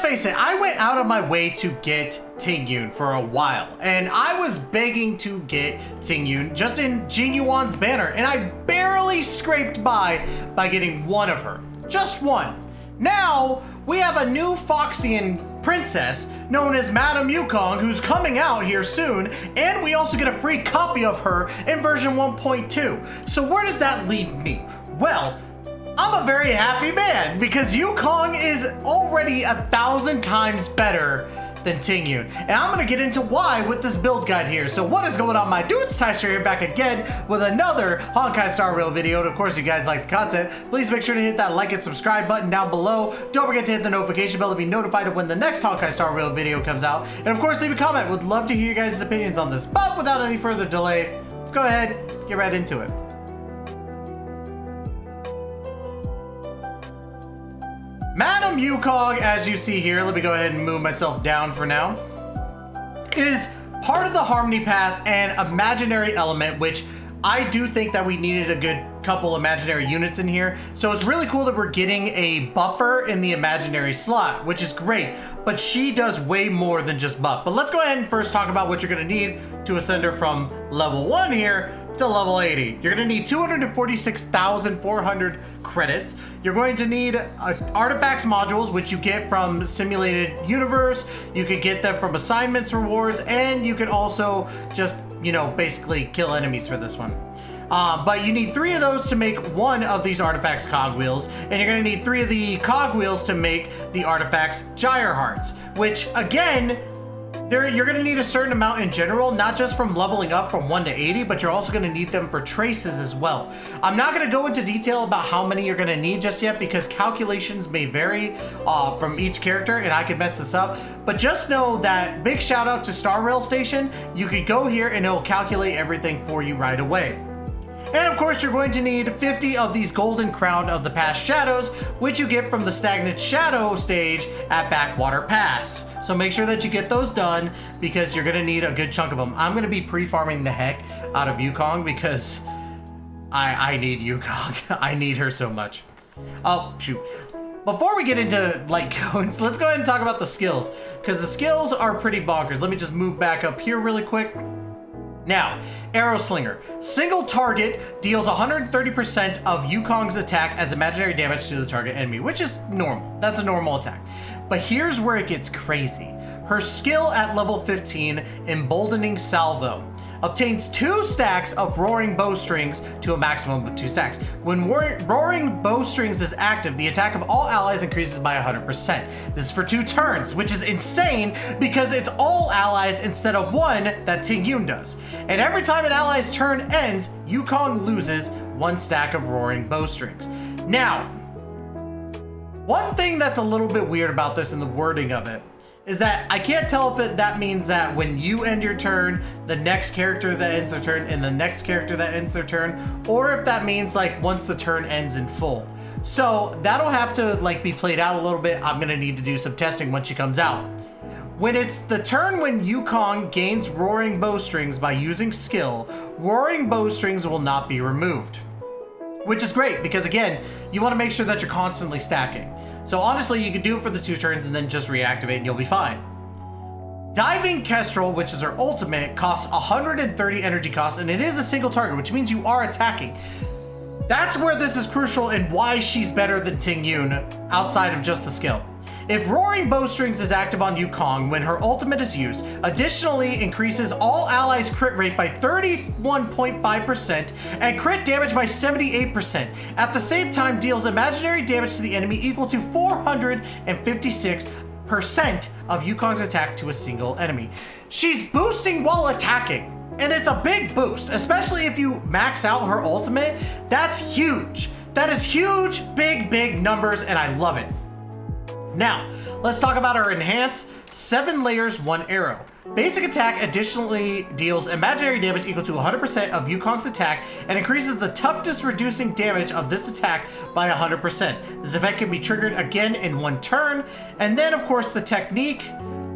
let's face it, I went out of my way to get Tingyun for a while, and I was begging to get Tingyun just in Jingyuan's banner, and I barely scraped by getting one of her. Just one. Now, we have a new Foxian princess known as Madame Yukong who's coming out here soon, and we also get a free copy of her in version 1.2. So where does that leave me? Well, I'm a very happy man because Yukong is already 1,000 times better than Tingyun. And I'm gonna get into why with this build guide here. So what is going on, my dudes? HONKAI here, back again with another Honkai Star Rail video. And of course, if you guys like the content, please make sure to hit that like and subscribe button down below. Don't forget to hit the notification bell to be notified of when the next Honkai Star Rail video comes out. And of course, leave a comment. Would love to hear your guys' opinions on this. But without any further delay, let's go ahead, get right into it. Madame Yukong, as you see here, let me go ahead and move myself down for now, is part of the Harmony Path and Imaginary Element, which I do think that we needed a good couple imaginary units in here. So it's really cool that we're getting a buffer in the imaginary slot, which is great, but she does way more than just buff. But let's go ahead and first talk about what you're gonna need to ascend her from level 1 here to level 80. You're gonna need 246,400 credits. You're going to need artifacts modules, which you get from Simulated Universe. You could get them from assignments rewards, and you could also just, you know, basically kill enemies for this one. But you need 3 of those to make one of these artifacts cogwheels, and you're gonna need 3 of the cogwheels to make the artifacts gyre hearts, which again, you're gonna need a certain amount in general, not just from leveling up from 1 to 80, but you're also gonna need them for traces as well. I'm not gonna go into detail about how many you're gonna need just yet because calculations may vary from each character and I could mess this up, but just know that big shout out to Star Rail Station. You could go here and it'll calculate everything for you right away. And of course, you're going to need 50 of these Golden Crown of the Past Shadows, which you get from the Stagnant Shadow stage at Backwater Pass. So make sure that you get those done because you're gonna need a good chunk of them. I'm gonna be pre-farming the heck out of Yukong because I need Yukong. I need her so much. Oh, shoot. Before we get into like cones, let's go ahead and talk about the skills because the skills are pretty bonkers. Let me just move back up here really quick. Now, Arrow Slinger. Single target deals 130% of Yukong's attack as imaginary damage to the target enemy, which is normal. That's a normal attack. But here's where it gets crazy. Her skill at level 15, Emboldening Salvo, obtains 2 stacks of Roaring Bowstrings to a maximum of 2 stacks. When Roaring Bowstrings is active, the attack of all allies increases by 100%. This is for 2 turns, which is insane because it's all allies instead of 1 that Tingyun does. And every time an ally's turn ends, Yukong loses 1 stack of Roaring Bowstrings. Now, one thing that's a little bit weird about this and the wording of it is that I can't tell if that means that when you end your turn, the next character that ends their turn and the next character that ends their turn, or if that means like once the turn ends in full. So that'll have to like be played out a little bit. I'm gonna need to do some testing when she comes out. When it's the turn when Yukong gains Roaring Bowstrings by using skill, Roaring Bowstrings will not be removed. Which is great because again, you wanna make sure that you're constantly stacking. So honestly, you could do it for the 2 turns and then just reactivate and you'll be fine. Diving Kestrel, which is her ultimate, costs 130 energy costs and it is a single target, which means you are attacking. That's where this is crucial and why she's better than Tingyun outside of just the skill. If Roaring Bowstrings is active on Yukong when her ultimate is used, additionally increases all allies' crit rate by 31.5% and crit damage by 78%. At the same time, deals imaginary damage to the enemy equal to 456% of Yukong's attack to a single enemy. She's boosting while attacking, and it's a big boost, especially if you max out her ultimate. That's huge. That is huge, big numbers, and I love it. Now, let's talk about our enhanced 7 layers, 1 arrow. Basic attack additionally deals imaginary damage equal to 100% of Yukong's attack and increases the toughness reducing damage of this attack by 100%. This effect can be triggered again in 1 turn. And then of course the technique,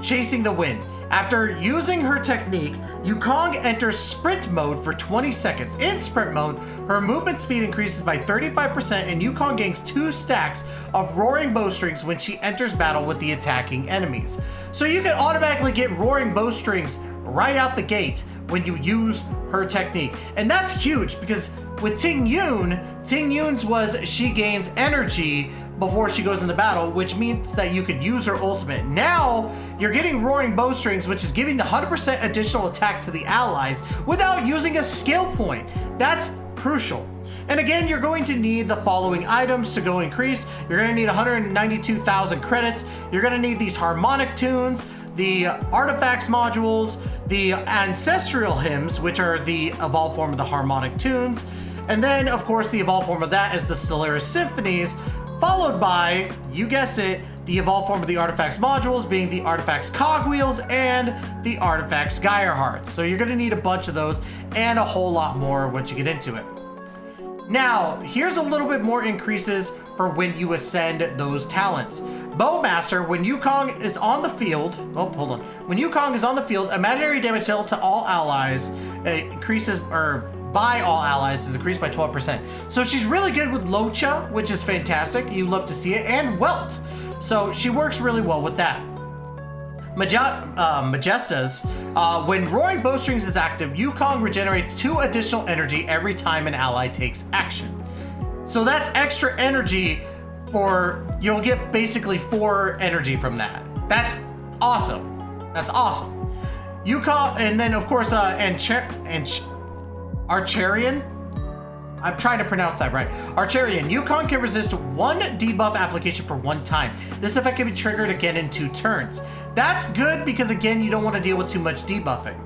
Chasing the Wind. After using her technique, Yukong enters sprint mode for 20 seconds. In sprint mode, her movement speed increases by 35% and Yukong gains 2 stacks of roaring bowstrings when she enters battle with the attacking enemies. So you can automatically get roaring bowstrings right out the gate when you use her technique. And that's huge because with Tingyun's was she gains energy before she goes into battle, which means that you could use her ultimate. Now, you're getting roaring bowstrings, which is giving the 100% additional attack to the allies without using a skill point. That's crucial. And again, you're going to need the following items to go increase. You're gonna need 192,000 credits. You're gonna need these harmonic tunes, the artifacts modules, the ancestral hymns, which are the evolved form of the harmonic tunes. And then, of course, the evolved form of that is the Stellaris Symphonies, followed by, you guessed it, the evolved form of the artifacts modules being the artifacts cogwheels and the artifacts Geyer hearts. So you're gonna need a bunch of those and a whole lot more once you get into it. Now, here's a little bit more increases for when you ascend those talents. Bowmaster, when Yukong is on the field, when Yukong is on the field, imaginary damage dealt to all allies increases, or by all allies is increased by 12%. So she's really good with Luocha, which is fantastic. You love to see it, and Welt. So she works really well with that. Majestas, when Roaring Bowstrings is active, Yukong regenerates 2 additional energy every time an ally takes action. So that's extra energy you'll get basically 4 energy from that. That's awesome. That's awesome. Yukong, and then of course, Archerian? I'm trying to pronounce that right. Archerian. Yukong can resist 1 debuff application for 1 time. This effect can be triggered again in 2 turns. That's good because, again, you don't want to deal with too much debuffing.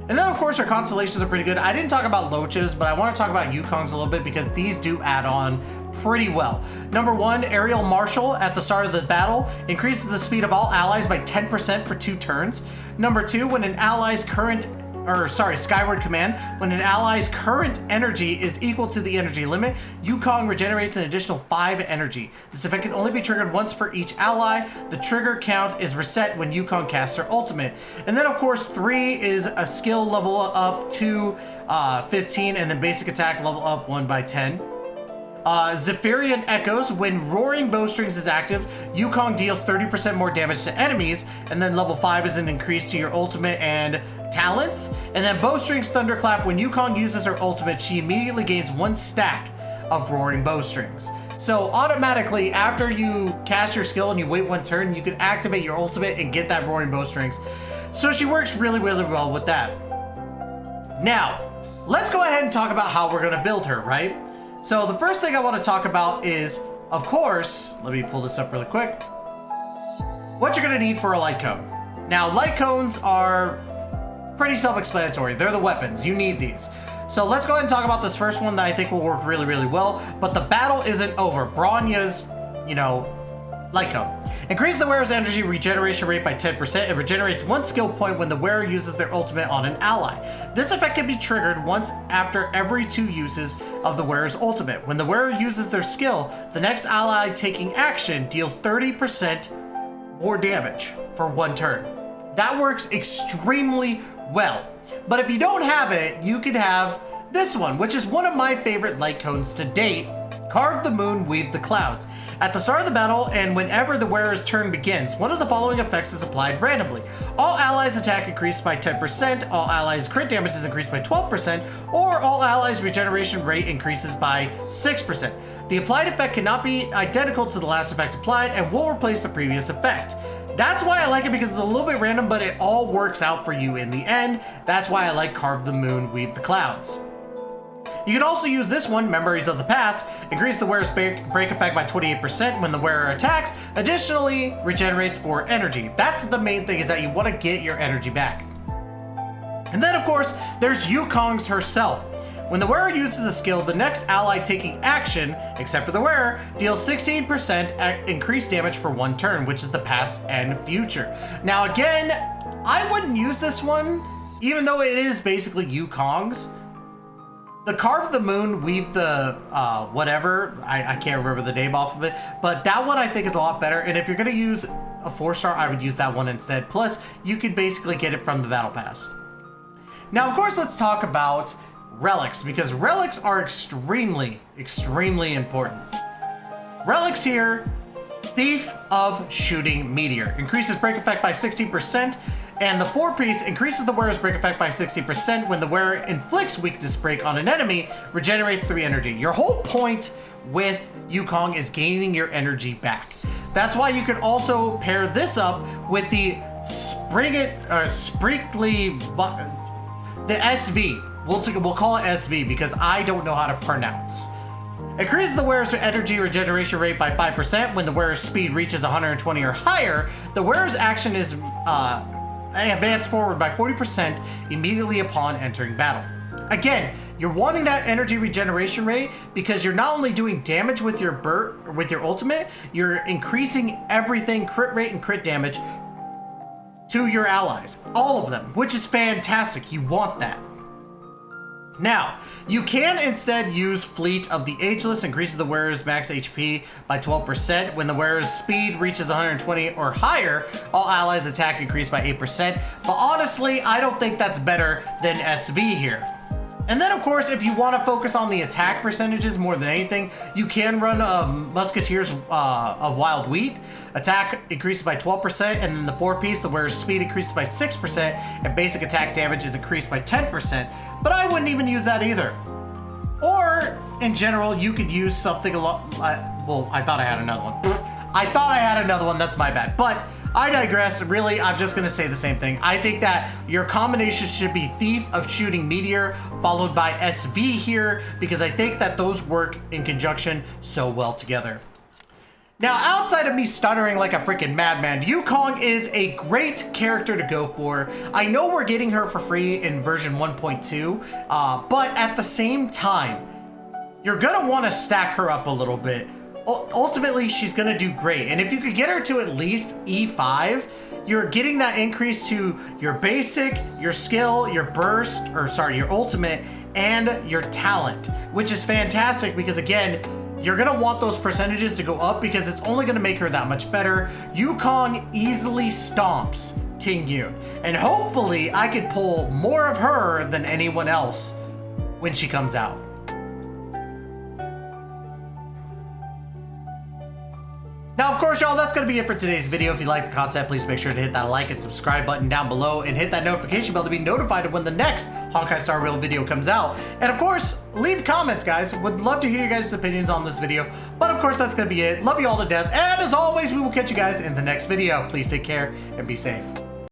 And then, of course, our constellations are pretty good. I didn't talk about Luocha's, but I want to talk about Yukong's a little bit because these do add on pretty well. Number 1, Aerial Marshal at the start of the battle increases the speed of all allies by 10% for 2 turns. Number 2, when an ally's Skyward Command. When an ally's current energy is equal to the energy limit, Yukong regenerates an additional 5 energy. This effect can only be triggered once for each ally. The trigger count is reset when Yukong casts her ultimate. And then, of course, 3 is a skill level up to 15, and then basic attack level up 1 by 10. Zephyrian Echoes, when Roaring Bowstrings is active, Yukong deals 30% more damage to enemies, and then level 5 is an increase to your ultimate and talents. And then Bowstrings Thunderclap, when Yukong uses her ultimate, she immediately gains 1 stack of Roaring Bowstrings. So automatically, after you cast your skill and you wait 1 turn, you can activate your ultimate and get that Roaring Bowstrings. So she works really, really well with that. Now, let's go ahead and talk about how we're gonna build her, right? So the first thing I want to talk about is, of course, let me pull this up really quick, what you're going to need for a light cone. Now, light cones are pretty self-explanatory. They're the weapons. You need these. So let's go ahead and talk about this first one that I think will work really, really well. But the battle isn't over. Bronya's, light cone. Increase the wearer's energy regeneration rate by 10%. It regenerates 1 skill point when the wearer uses their ultimate on an ally. This effect can be triggered once after every 2 uses of the wearer's ultimate. When the wearer uses their skill, the next ally taking action deals 30% more damage for 1 turn. That works extremely well. But if you don't have it, you could have this one, which is one of my favorite light cones to date. Carve the moon, weave the clouds. At the start of the battle, and whenever the wearer's turn begins, one of the following effects is applied randomly. All allies' attack increased by 10%, all allies' crit damage is increased by 12%, or all allies' regeneration rate increases by 6%. The applied effect cannot be identical to the last effect applied and will replace the previous effect. That's why I like it, because it's a little bit random, but it all works out for you in the end. That's why I like Carve the Moon, Weave the Clouds. You can also use this one, Memories of the Past. Increase the wearer's break effect by 28% when the wearer attacks. Additionally, regenerates 4 energy. That's the main thing, is that you want to get your energy back. And then, of course, there's Yukong's herself. When the wearer uses a skill, the next ally taking action, except for the wearer, deals 16% increased damage for 1 turn, which is the past and future. Now, again, I wouldn't use this one, even though it is basically Yukong's. The Carve the Moon, Weave the whatever, I can't remember the name off of it, but that one I think is a lot better. And if you're going to use a 4-star, I would use that one instead. Plus, you could basically get it from the battle pass. Now, of course, let's talk about relics, because relics are extremely, extremely important. Relics here, Thief of Shooting Meteor. Increases break effect by 60%, and the 4-piece increases the wearer's break effect by 60% when the wearer inflicts weakness break on an enemy, regenerates 3 energy. your whole point with Yukong is gaining your energy back. That's why you could also pair this up with the the SV. We'll call it SV because I don't know how to pronounce. Increases the wearer's energy regeneration rate by 5% when the wearer's speed reaches 120 or higher. The wearer's action is advance forward by 40% immediately upon entering battle. Again, you're wanting that energy regeneration rate because you're not only doing damage with your ultimate, you're increasing everything, crit rate and crit damage to your allies, all of them, which is fantastic. You want that. Now, you can instead use Fleet of the Ageless, increases the wearer's max HP by 12%. When the wearer's speed reaches 120 or higher, all allies attack increase by 8%. But honestly, I don't think that's better than SV here. And then, of course, if you want to focus on the attack percentages more than anything, you can run Musketeers of Wild Wheat. Attack increases by 12%, and then the 4-piece, the wearer's speed increases by 6%, and basic attack damage is increased by 10%. But I wouldn't even use that either. Or, in general, you could use something a lot... well, I thought I had another one. I thought I had another one, that's my bad. But I digress. Really, I'm just going to say the same thing. I think that your combination should be Thief of Shooting Meteor followed by SV here, because I think that those work in conjunction so well together. Now, outside of me stuttering like a freaking madman, Yukong is a great character to go for. I know we're getting her for free in version 1.2, but at the same time, you're going to want to stack her up a little bit. Ultimately, she's going to do great. And if you could get her to at least E5, you're getting that increase to your basic, your skill, your burst, or sorry, your ultimate, and your talent, which is fantastic because, again, you're going to want those percentages to go up because it's only going to make her that much better. Yukong easily stomps Tingyun, and hopefully I could pull more of her than anyone else when she comes out. Now, of course, y'all, that's going to be it for today's video. If you like the content, please make sure to hit that like and subscribe button down below and hit that notification bell to be notified of when the next Honkai Star Rail video comes out. And of course, leave comments, guys. Would love to hear your guys' opinions on this video. But of course, that's going to be it. Love you all to death. And as always, we will catch you guys in the next video. Please take care and be safe.